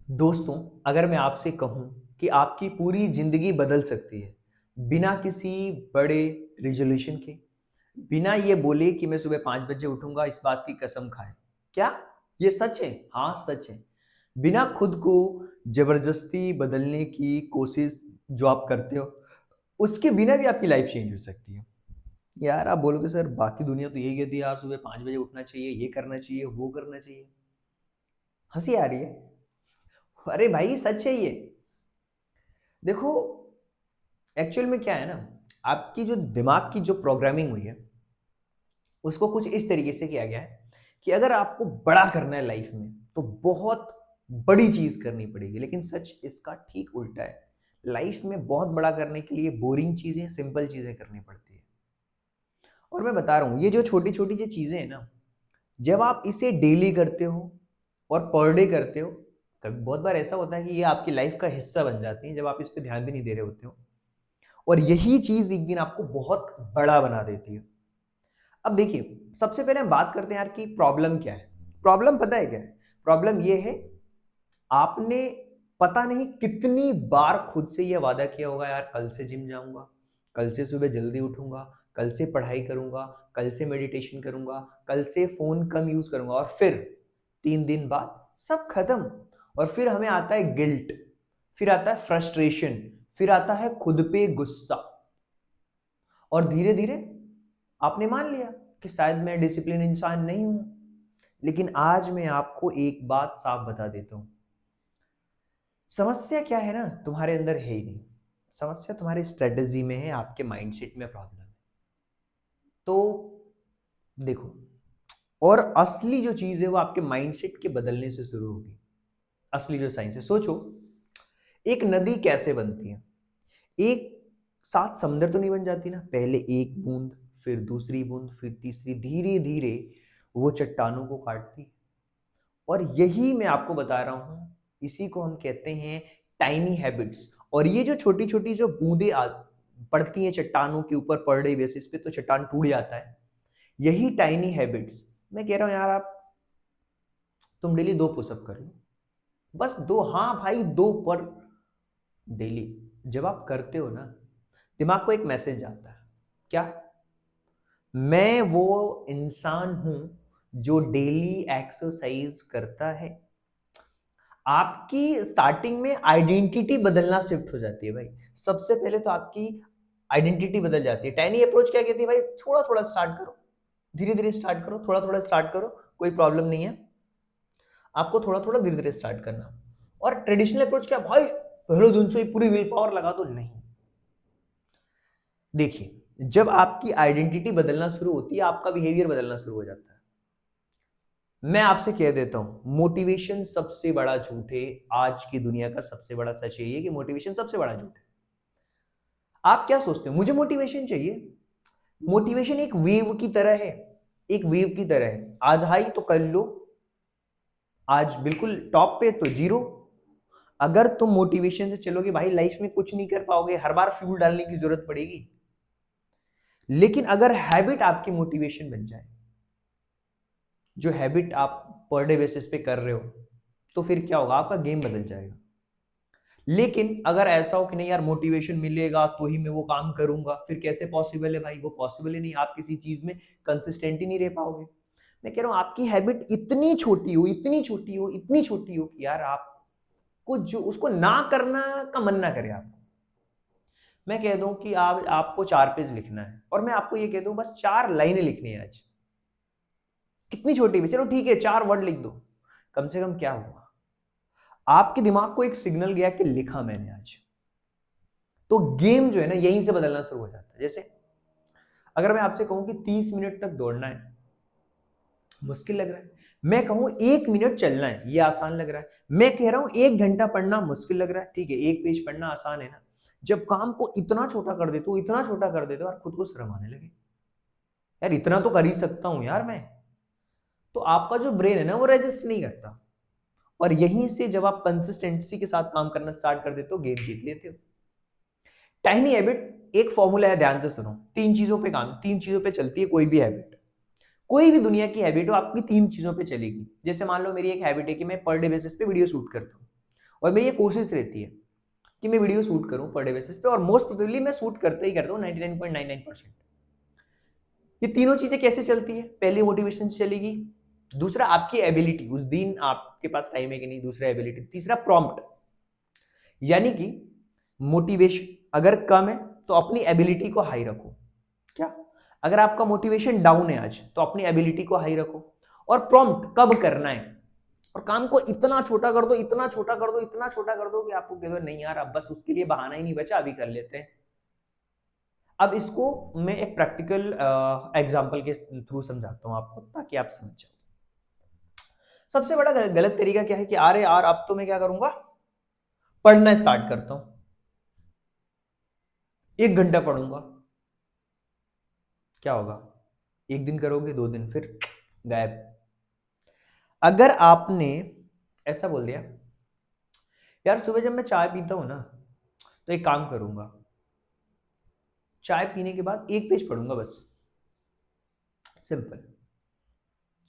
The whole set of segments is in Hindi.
दोस्तों, अगर मैं आपसे कहूँ कि आपकी पूरी ज़िंदगी बदल सकती है, बिना किसी बड़े रिज़ॉल्यूशन के, बिना ये बोले कि मैं सुबह 5 बजे उठूँगा, इस बात की कसम खाएँ। क्या? ये सच है? हाँ, सच है। बिना खुद को ज़बरदस्ती बदलने की कोशिश जो आप करते हो, उसके बिना भी आपकी लाइफ़ चेंज हो सकती है। यार, आप बोलोगे सर बाकी दुनिया तो यही कहती है यार सुबह 5 बजे उठना चाहिए, ये करना चाहिए, वो करना चाहिए। हँसी आ रही है? अरे भाई सच है ये। देखो, एक्चुअल में क्या है ना, आपकी जो दिमाग की जो प्रोग्रामिंग हुई है, उसको कुछ इस तरीके से किया गया है कि अगर आपको बड़ा करना है लाइफ में, तो बहुत बड़ी चीज़ करनी पड़ेगी। लेकिन सच इसका ठीक उल्टा है। लाइफ में बहुत बड़ा करने के लिए बोरिंग चीज़ें, सिंपल चीज़ें करनी पड़ती है। और मैं बता रहा हूँ, ये जो छोटी-छोटी जो चीज़ें हैं ना, जब आप इसे डेली करते हो और पर डे करते हो, कभी बहुत बार ऐसा होता है कि ये आपकी लाइफ का हिस्सा बन जाती है, जब आप इस पे ध्यान भी नहीं दे रहे होते हो। और यही चीज़ एक दिन आपको बहुत बड़ा बना देती है। अब देखिए, सबसे पहले हम बात करते हैं यार कि प्रॉब्लम क्या है? प्रॉब्लम पता है क्या है? प्रॉब्लम ये है, आपने पता नहीं कितनी बार खुद से ये वादा किया होगा यार कल से जिम जाऊँगा, कल से सुबह जल्दी उठूँगा, कल से पढ़ाई करूँगा, कल से मेडिटेशन करूँगा, कल से फ़ोन कम यूज़ करूँगा और फिर 3 दिन बाद सब खत्म। और फिर हमें आता है गिल्ट, फिर आता है फ्रस्ट्रेशन, फिर आता है खुद पे गुस्सा। और धीरे-धीरे आपने मान लिया कि शायद मैं डिसिप्लिन इंसान नहीं हूं। लेकिन आज मैं आपको एक बात साफ बता देता हूं। समस्या क्या है ना, तुम्हारे अंदर है ही नहीं। समस्या तुम्हारी स्ट्रेटजी में है, आपके माइंडसेट में प्रॉब्लम है। तो देखो, और असली जो चीज है वो आपके माइंडसेट के बदलने से शुरू होगी। असली जो साइंस है, सोचो, एक नदी कैसे बनती है? एक साथ समुद्र तो नहीं बन जाती ना। पहले एक बूंद, फिर दूसरी बूंद, फिर तीसरी, धीरे धीरे वो चट्टानों को काटती है। और यही मैं आपको बता रहा हूं, इसी को हम कहते हैं टाइनी हैबिट्स। और ये जो छोटी छोटी जो बूंदे पड़ती हैं चट्टानों के ऊपर पर डे बेसिस पे, तो चट्टान टूट जाता है। यही टाइनी हैबिट्स, मैं कह रहा हूं यार, आप तुम डेली 2 पुशअप कर लो, बस 2। हाँ भाई, 2 पर डेली। जब आप करते हो ना, दिमाग को एक मैसेज आता है। क्या? मैं वो इंसान हूं जो डेली एक्सरसाइज करता है। आपकी स्टार्टिंग में आइडेंटिटी बदलना शिफ्ट हो जाती है भाई। सबसे पहले तो आपकी आइडेंटिटी बदल जाती है। टाइनी अप्रोच क्या कहती है भाई? थोड़ा थोड़ा स्टार्ट करो, धीरे धीरे स्टार्ट करो, थोड़ा थोड़ा स्टार्ट करो, कोई प्रॉब्लम नहीं है। आपको थोड़ा थोड़ा धीरे धीरे स्टार्ट करना। और ट्रेडिशनल अप्रोच क्या भाई, पहले दिन से ही पूरी विल पावर लगा दो? नहीं। देखिए, जब आपकी आइडेंटिटी बदलना शुरू होती है, आपका बिहेवियर बदलना शुरू हो जाता है। मैं आपसे कह देता हूं, मोटिवेशन सबसे बड़ा झूठ है। आज की दुनिया का सबसे बड़ा सच यही है कि मोटिवेशन सबसे बड़ा झूठ है। आप क्या सोचते हो? मुझे मोटिवेशन चाहिए? मोटिवेशन एक वेव की तरह है। एक वेव की तरह है, आज हाई तो कल लो, आज बिल्कुल टॉप पे तो जीरो। अगर तुम मोटिवेशन से चलोगे भाई, लाइफ में कुछ नहीं कर पाओगे, हर बार फ्यूल डालने की जरूरत पड़ेगी। लेकिन अगर हैबिट आपकी मोटिवेशन बन जाए, जो हैबिट आप पर डे बेसिस पे कर रहे हो, तो फिर क्या होगा? आपका गेम बदल जाएगा। लेकिन अगर ऐसा हो कि नहीं यार, मोटिवेशन मिलेगा तो ही मैं वो काम करूंगा, फिर कैसे पॉसिबल है भाई? वो पॉसिबल ही नहीं। आप किसी चीज में कंसिस्टेंट ही नहीं रह पाओगे। मैं कह रहा हूं, आपकी हैबिट इतनी छोटी हो, इतनी छोटी हो, इतनी छोटी हो कि यार आपको जो उसको ना करना का मन ना करे आपको। मैं कह दूं कि आप आपको 4 पेज लिखना है, और मैं आपको ये कह दूं बस 4 लाइनें लिखनी है आज। कितनी छोटी भी, चलो ठीक है 4 वर्ड लिख दो। कम से कम क्या हुआ? आपके दिमाग को एक सिग्नल गया कि लिखा मैंने आज। तो गेम जो है ना, यहीं से बदलना शुरू हो जाता है। जैसे अगर मैं आपसे कहूं कि 30 मिनट तक दौड़ना है, मुश्किल लग रहा है। मैं कहूं 1 मिनट चलना है, ये आसान लग रहा है। मैं कह रहा हूं 1 घंटा पढ़ना मुश्किल लग रहा है। ठीक है, 1 पेज पढ़ना आसान है ना। जब काम को इतना छोटा कर देते हो, इतना छोटा कर देते हो, और खुद को शर्म आने लगे, यार इतना तो कर ही सकता हूं यार मैं, तो आपका जो ब्रेन है ना, वो रजिस्ट नहीं करता। और यहीं से जब आप कंसिस्टेंसी के साथ काम करना स्टार्ट कर देते हो, गेम जीत लेते हो। टाइनी हैबिट एक फॉर्मूला है, ध्यान से सुनो। 3 चीजों पे काम, 3 चीजों पे चलती है कोई भी हैबिट। कोई भी दुनिया की हैबिट हो, आपकी 3 चीजों पे चलेगी। जैसे मान लो मेरी एक हैबिट है कि मैं पर डे बेसिस पे वीडियो शूट करता हूं। और मेरी ये कोशिश रहती है कि मैं वीडियो शूट करूं पर डे बेसिस पे, और मोस्ट प्रोबेबली मैं शूट करते ही करता हूँ 99.99%। ये तीनों चीजें कैसे चलती है? पहली मोटिवेशन से चलेगी, दूसरा आपकी एबिलिटी, उस दिन आपके पास टाइम है कि नहीं, दूसरा एबिलिटी, तीसरा प्रॉम्प्ट। यानी कि मोटिवेशन अगर कम है तो अपनी एबिलिटी को हाई रखो। क्या? अगर आपका मोटिवेशन डाउन है आज तो अपनी एबिलिटी को हाई रखो। और प्रॉम्प्ट कब करना है, और काम को इतना छोटा कर दो, इतना छोटा कर दो, इतना छोटा कर दो कि आपको कह दो नहीं यार अब बस उसके लिए बहाना ही नहीं बचा, अभी कर लेते हैं। अब इसको मैं एक प्रैक्टिकल एग्जांपल के थ्रू समझाता हूं आपको ताकि आप समझ जाओ। सबसे बड़ा गलत तरीका क्या है कि अरे यार अब तो मैं क्या करूंगा, पढ़ना स्टार्ट करता हूं, 1 घंटा पढ़ूंगा। क्या होगा? 1 दिन करोगे, 2 दिन, फिर गायब। अगर आपने ऐसा बोल दिया यार सुबह जब मैं चाय पीता हूं ना तो एक काम करूंगा, चाय पीने के बाद 1 पेज पढ़ूंगा बस। सिंपल।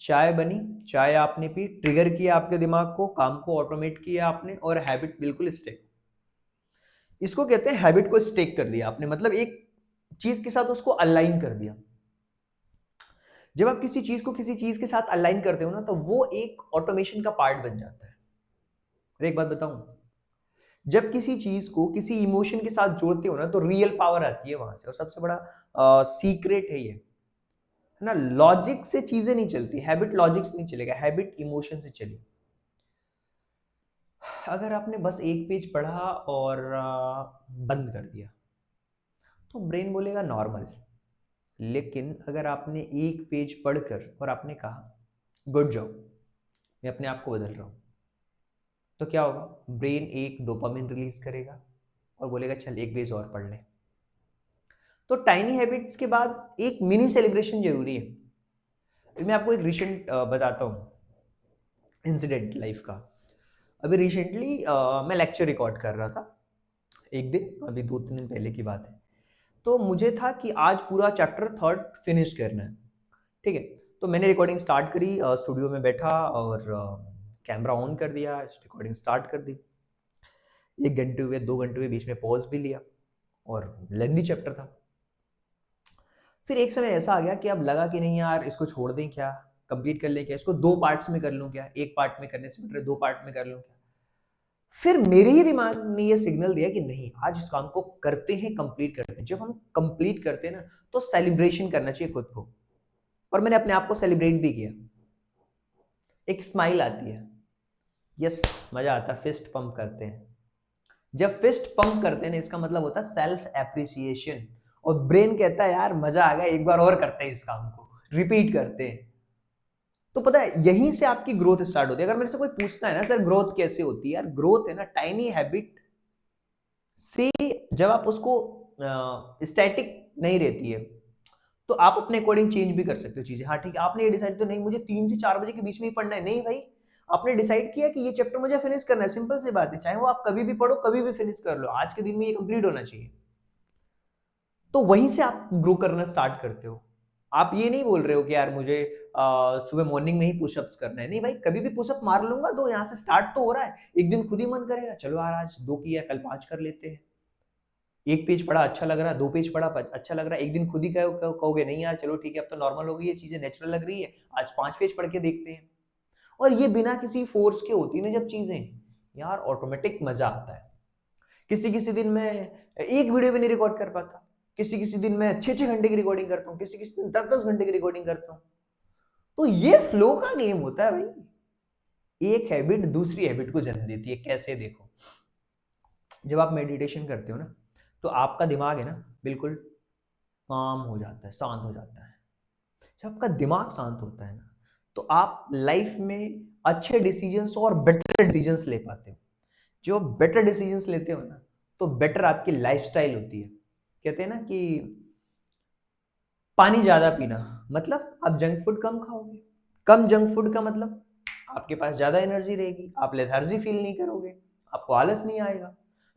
चाय बनी, चाय आपने पी, ट्रिगर किया आपके दिमाग को, काम को ऑटोमेट किया आपने, और हैबिट बिल्कुल स्टेक। इसको कहते हैं हैबिट को स्टेक कर दिया आपने, मतलब एक चीज के साथ उसको अलाइन कर दिया। जब आप किसी चीज को किसी चीज के साथ अलाइन करते हो ना तो वो एक ऑटोमेशन का पार्ट बन जाता है। और एक बात बताऊं, जब किसी चीज को किसी इमोशन के साथ जोड़ते हो ना तो रियल पावर आती है वहां से। और सबसे बड़ा सीक्रेट है ये, है ना, लॉजिक से चीजें नहीं चलती, हैबिट लॉजिक से नहीं चलेगा, हैबिट इमोशन से चली। अगर आपने बस 1 पेज पढ़ा और बंद कर दिया तो ब्रेन बोलेगा नॉर्मल। लेकिन अगर आपने 1 पेज पढ़कर और आपने कहा गुड जॉब, मैं अपने आप को बदल रहा हूं, तो क्या होगा? ब्रेन एक डोपामिन रिलीज करेगा और बोलेगा चल 1 पेज और पढ़ ले। तो टाइनी हैबिट्स के बाद एक मिनी सेलिब्रेशन जरूरी है। मैं आपको एक रिसेंट बताता हूँ इंसिडेंट लाइफ का। अभी रिसेंटली मैं लेक्चर रिकॉर्ड कर रहा था एक दिन, अभी 2-3 दिन पहले की बात है। तो मुझे था कि आज पूरा चैप्टर 3 फिनिश करना है, ठीक है। तो मैंने रिकॉर्डिंग स्टार्ट करी, स्टूडियो में बैठा और कैमरा ऑन कर दिया, रिकॉर्डिंग स्टार्ट कर दी। 1 घंटे हुए, 2 घंटे हुए, बीच में पॉज भी लिया, और लेंदी चैप्टर था। फिर एक समय ऐसा आ गया कि अब लगा कि नहीं यार इसको छोड़ दें क्या, कंप्लीट कर लें क्या, इसको 2 पार्ट्स में कर लूं क्या, एक पार्ट में करने से बेटर 2 पार्ट में कर लूं क्या। फिर मेरे ही दिमाग ने ये सिग्नल दिया कि नहीं आज इस काम को करते हैं, कंप्लीट करते हैं। जब हम कंप्लीट करते हैं ना तो सेलिब्रेशन करना चाहिए खुद को, और मैंने अपने आप को सेलिब्रेट भी किया। एक स्माइल आती है, यस, मजा आता है, फिस्ट पंप करते हैं। जब फिस्ट पंप करते हैं ना इसका मतलब होता है सेल्फ एप्रिसिएशन, और ब्रेन कहता है यार मजा आ गया, एक बार और करते हैं, इस काम को रिपीट करते हैं। तो पता है यहीं से आपकी ग्रोथ स्टार्ट होती है। अगर मेरे से कोई पूछता है ना सर ग्रोथ कैसे होती है, यार ग्रोथ है ना टाइनी हैबिट से, जब आप उसको स्टैटिक नहीं रहती है तो आप अपने अकॉर्डिंग चेंज भी कर सकते हो चीजें। हाँ ठीक है, आपने ये डिसाइड तो नहीं मुझे 3 से 4 बजे के बीच में ही पढ़ना है, नहीं भाई, आपने डिसाइड किया कि ये चैप्टर मुझे फिनिश करना है, सिंपल सी बात है, चाहे वो आप कभी भी पढ़ो कभी भी फिनिश कर लो, आज के दिन में ये कंप्लीट होना चाहिए। तो वहीं से आप ग्रो करना स्टार्ट करते हो। आप ये नहीं बोल रहे हो कि यार मुझे सुबह मॉर्निंग में ही पुशअप्स करना है, नहीं भाई, कभी भी पुशअप मार लूंगा, तो यहाँ से स्टार्ट तो हो रहा है। एक दिन खुद ही मन करेगा चलो यार आज 2 किया, कल 5 कर लेते हैं। 1 पेज पढ़ा अच्छा लग रहा है, 2 पेज पढ़ा अच्छा लग रहा है, एक दिन खुद ही कहोगे नहीं यार चलो ठीक है अब तो नॉर्मल हो गई है, चीजें नेचुरल लग रही है, आज 5 पेज पढ़ के देखते हैं। और ये बिना किसी फोर्स के होती ना जब चीजें, यार ऑटोमेटिक मजा आता है। किसी किसी दिन मैं एक वीडियो भी नहीं रिकॉर्ड कर पाता, किसी किसी दिन मैं 6-6 घंटे की रिकॉर्डिंग करता हूँ, किसी किसी दिन 10-10 घंटे की रिकॉर्डिंग करता हूँ। तो ये फ्लो का गेम होता है भाई। एक हैबिट दूसरी हैबिट को जन्म देती है। कैसे? देखो, जब आप मेडिटेशन करते हो ना तो आपका दिमाग है ना बिल्कुल काम हो जाता है, शांत हो जाता है। जब आपका दिमाग शांत होता है ना तो आप लाइफ में अच्छे डिसीजंस और बेटर डिसीजंस ले पाते हो। जो बेटर डिसीजंस लेते हो ना तो बेटर आपकी लाइफस्टाइल होती है। कहते हैं ना कि पानी ज्यादा पीना मतलब आप जंक फूड कम खाओगे, कम जंक फूड का मतलब आपके पास ज्यादा एनर्जी रहेगी, आप लेथार्जी फील नहीं करोगे, आपको आलस नहीं आएगा।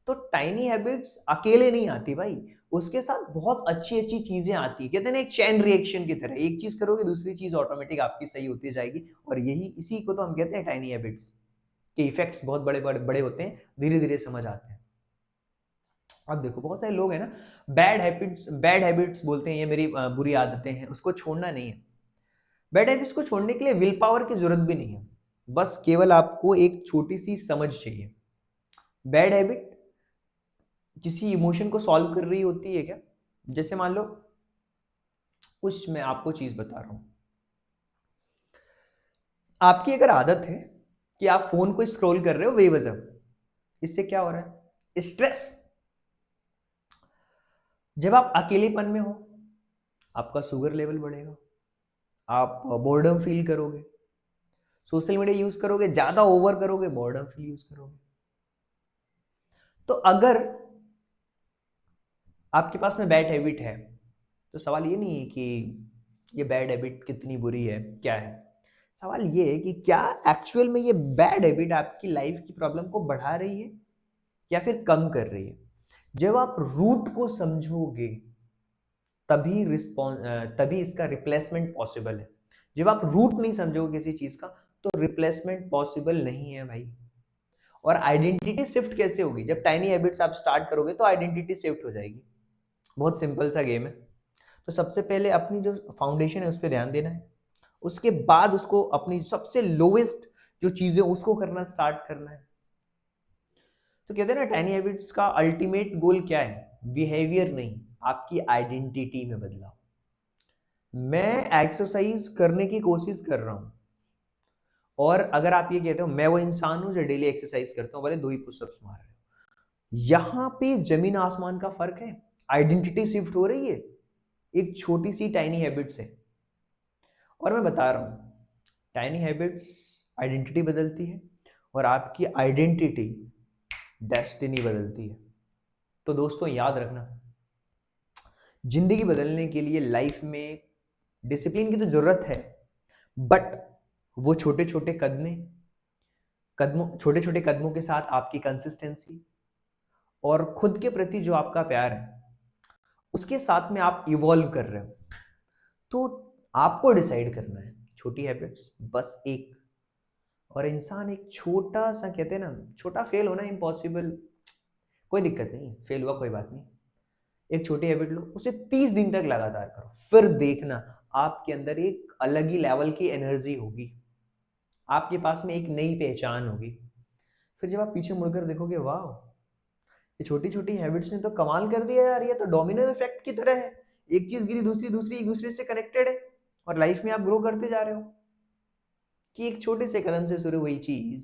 तो टाइनी हैबिट्स अकेले नहीं आती भाई, उसके साथ बहुत अच्छी अच्छी चीजें आती है। कहते हैं ना एक चेन रिएक्शन की तरह, एक चीज करोगे दूसरी चीज ऑटोमेटिक आपकी सही होती जाएगी, और यही इसी को तो हम कहते हैं टाइनी हैबिट्स। के इफेक्ट्स बहुत बड़े बड़े बड़े होते हैं, धीरे धीरे समझ आते हैं। अब देखो बहुत सारे लोग हैं ना, बैड हैबिट्स बोलते हैं ये मेरी बुरी आदतें हैं, उसको छोड़ना नहीं है। बैड हैबिट्स को छोड़ने के लिए विल पावर की जरूरत भी नहीं है, बस केवल आपको एक छोटी सी समझ चाहिए। बैड हैबिट किसी इमोशन को सॉल्व कर रही होती है क्या? जैसे मान लो कुछ मैं आपको चीज बता रहा हूं, आपकी अगर आदत है कि आप फोन को स्क्रॉल कर रहे हो बेवजह, इससे क्या हो रहा है? स्ट्रेस। जब आप अकेलेपन में हो, आपका शुगर लेवल बढ़ेगा, आप बोर्डम फील करोगे, सोशल मीडिया यूज करोगे, ज्यादा ओवर करोगे, बोर्डम फील यूज करोगे। तो अगर आपके पास में बैड हैबिट है, तो सवाल ये नहीं है कि ये बैड हैबिट कितनी बुरी है, क्या है। सवाल ये है कि क्या एक्चुअल में ये बैड हैबिट आपकी लाइफ की प्रॉब्लम को बढ़ा रही है या फिर कम कर रही है। जब आप रूट को समझोगे तभी इसका रिप्लेसमेंट पॉसिबल है। जब आप रूट नहीं समझोगे किसी चीज का, तो रिप्लेसमेंट पॉसिबल नहीं है भाई। और आइडेंटिटी शिफ्ट कैसे होगी? जब टाइनी हैबिट्स आप स्टार्ट करोगे तो आइडेंटिटी शिफ्ट हो जाएगी। बहुत सिंपल सा गेम है। तो सबसे पहले अपनी जो फाउंडेशन है उस पर ध्यान देना है, उसके बाद उसको अपनी सबसे लोवेस्ट जो चीजें उसको करना स्टार्ट करना है। तो कहते हैं ना, टाइनी हैबिट्स का अल्टीमेट गोल क्या है? बिहेवियर नहीं, आपकी आइडेंटिटी में बदलाव। मैं एक्सरसाइज करने की कोशिश कर रहा हूं, और अगर आप ये कहते हो मैं वो इंसान हूं जो डेली एक्सरसाइज करता हूं, भले 2 ही पुशअप्स मार रहे हो, यहां पे जमीन आसमान का फर्क है। आइडेंटिटी शिफ्ट हो रही है एक छोटी सी टाइनी हैबिट से। और मैं बता रहा हूं, टाइनी हैबिट्स आइडेंटिटी बदलती है, और आपकी आइडेंटिटी डेस्टिनी बदलती है। तो दोस्तों याद रखना, जिंदगी बदलने के लिए लाइफ में डिसिप्लिन की तो जरूरत है, बट वो छोटे छोटे कदमों के साथ आपकी कंसिस्टेंसी और खुद के प्रति जो आपका प्यार है, उसके साथ में आप इवॉल्व कर रहे हो। तो आपको डिसाइड करना है, छोटी हैबिट्स बस एक। और इंसान एक छोटा सा, कहते हैं ना, छोटा फेल होना इम्पॉसिबल, कोई दिक्कत नहीं, फेल हुआ कोई बात नहीं। एक छोटी हैबिट लो, उसे 30 दिन तक लगातार करो, फिर देखना आपके अंदर एक अलग ही लेवल की एनर्जी होगी, आपके पास में एक नई पहचान होगी। फिर जब आप पीछे मुड़कर देखोगे, वाह, ये छोटी छोटी हैबिट्स ने तो कमाल कर दिया यार, ये तो डोमिनो इफेक्ट की तरह है, एक चीज गिरी दूसरी, दूसरी एक दूसरे से कनेक्टेड है, और लाइफ में आप ग्रो करते जा रहे हो। कि एक छोटे से कदम से शुरू हुई चीज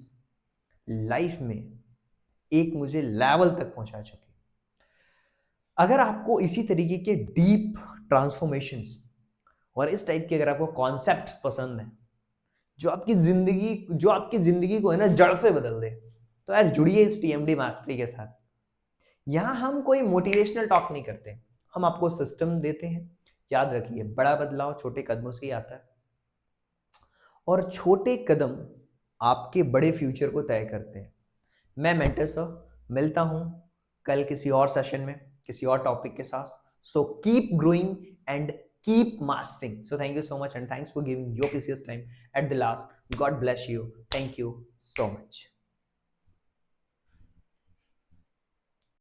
लाइफ में एक मुझे लेवल तक पहुंचा चुकी। अगर आपको इसी तरीके के डीप ट्रांसफॉर्मेशंस और इस टाइप के अगर आपको कॉन्सेप्ट्स पसंद है, जो आपकी जिंदगी को है ना जड़ से बदल दे, तो यार जुड़िए इस टीएमडी मास्टरी के साथ। यहां हम कोई मोटिवेशनल टॉक नहीं करते, हम आपको सिस्टम देते हैं। याद रखिए, बड़ा बदलाव छोटे कदमों से ही आता है, और छोटे कदम आपके बड़े फ्यूचर को तय करते हैं। मैं मेंटर सर, मिलता हूं कल किसी और सेशन में किसी और टॉपिक के साथ। So keep growing and keep mastering. So thank you so much, and thanks for giving your precious time at the last. God bless you. Thank you so much.